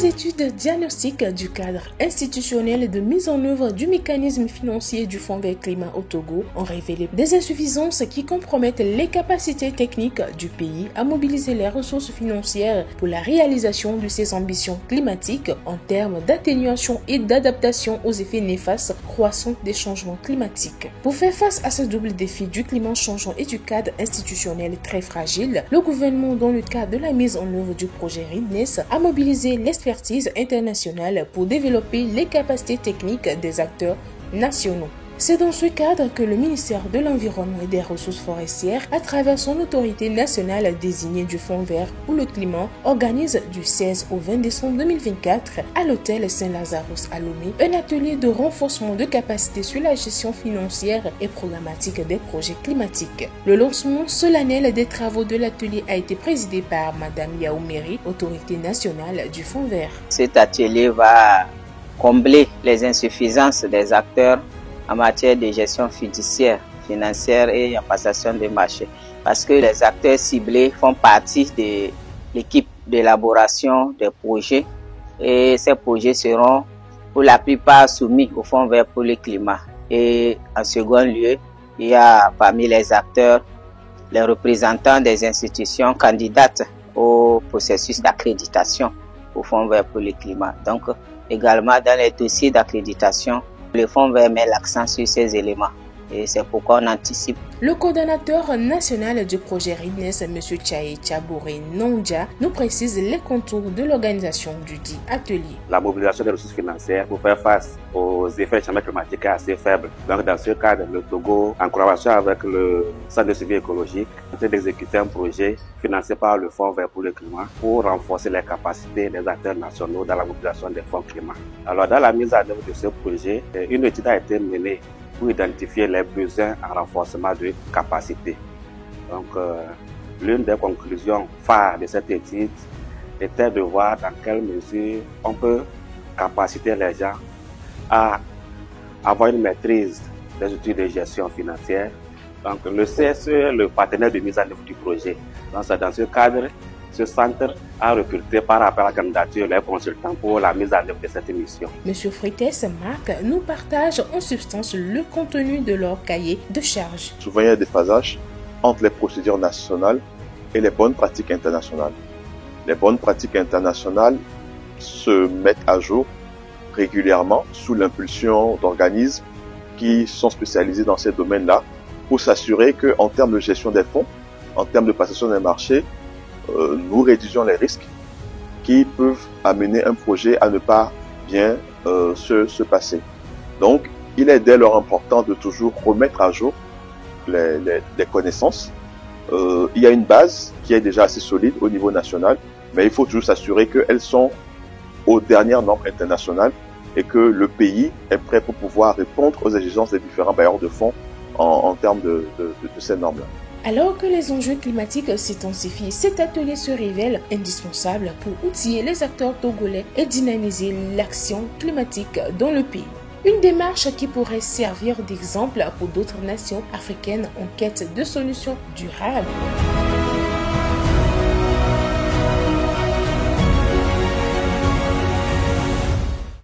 Des études diagnostiques du cadre institutionnel de mise en œuvre du mécanisme financier du Fonds vert climat au Togo ont révélé des insuffisances qui compromettent les capacités techniques du pays à mobiliser les ressources financières pour la réalisation de ses ambitions climatiques en termes d'atténuation et d'adaptation aux effets néfastes croissants des changements climatiques. Pour faire face à ce double défi du climat changeant et du cadre institutionnel très fragile, le gouvernement, dans le cadre de la mise en œuvre du projet RIDNES, a mobilisé l'expertise internationale pour développer les capacités techniques des acteurs nationaux. C'est dans ce cadre que le ministère de l'Environnement et des Ressources forestières, à travers son autorité nationale désignée du Fonds vert pour le climat, organise du 16 au 20 décembre 2024 à l'hôtel Saint-Lazarus à Lomé un atelier de renforcement de capacité sur la gestion financière et programmatique des projets climatiques. Le lancement solennel des travaux de l'atelier a été présidé par Madame Yaoumeri, autorité nationale du Fonds vert. Cet atelier va combler les insuffisances des acteurs en matière de gestion fiduciaire, financière et en passation de marché. Parce que les acteurs ciblés font partie de l'équipe d'élaboration des projets et ces projets seront pour la plupart soumis au Fonds vert pour le climat. Et en second lieu, il y a parmi les acteurs les représentants des institutions candidates au processus d'accréditation au Fonds vert pour le climat. Donc également dans les dossiers d'accréditation, le Fonds vert met l'accent sur ces éléments et c'est pourquoi on anticipe. Le coordonnateur national du projet RIDNES, M. Tchaye Tchabouré Nondja, nous précise les contours de l'organisation du dit atelier. La mobilisation des ressources financières pour faire face aux effets du changement climatique est assez faible. Donc dans ce cadre, le Togo, en collaboration avec le Centre de suivi écologique, est en train d'exécuter un projet financé par le Fonds vert pour le climat pour renforcer les capacités des acteurs nationaux dans la mobilisation des fonds climat. Alors dans la mise en œuvre de ce projet, une étude a été menée pour identifier les besoins en renforcement de capacité. Donc, l'une des conclusions phares de cette étude était de voir dans quelle mesure on peut capaciter les gens à avoir une maîtrise des outils de gestion financière. Donc, le CSE est le partenaire de mise en œuvre du projet. Donc, c'est dans ce cadre, ce centre a recruté par rapport à la candidature les consultants pour la mise en œuvre de cette mission. Monsieur Frites Marc nous partage en substance le contenu de leur cahier de charge. Souvent, il y a des phasages entre les procédures nationales et les bonnes pratiques internationales. Les bonnes pratiques internationales se mettent à jour régulièrement sous l'impulsion d'organismes qui sont spécialisés dans ces domaines-là pour s'assurer qu'en termes de gestion des fonds, en termes de passation des marchés, nous réduisons les risques qui peuvent amener un projet à ne pas bien se passer. Donc, il est dès lors important de toujours remettre à jour les connaissances. Il y a une base qui est déjà assez solide au niveau national, mais il faut toujours s'assurer qu'elles sont aux dernières normes internationales et que le pays est prêt pour pouvoir répondre aux exigences des différents bailleurs de fonds en termes de ces normes-là. Alors que les enjeux climatiques s'intensifient, cet atelier se révèle indispensable pour outiller les acteurs togolais et dynamiser l'action climatique dans le pays. Une démarche qui pourrait servir d'exemple pour d'autres nations africaines en quête de solutions durables.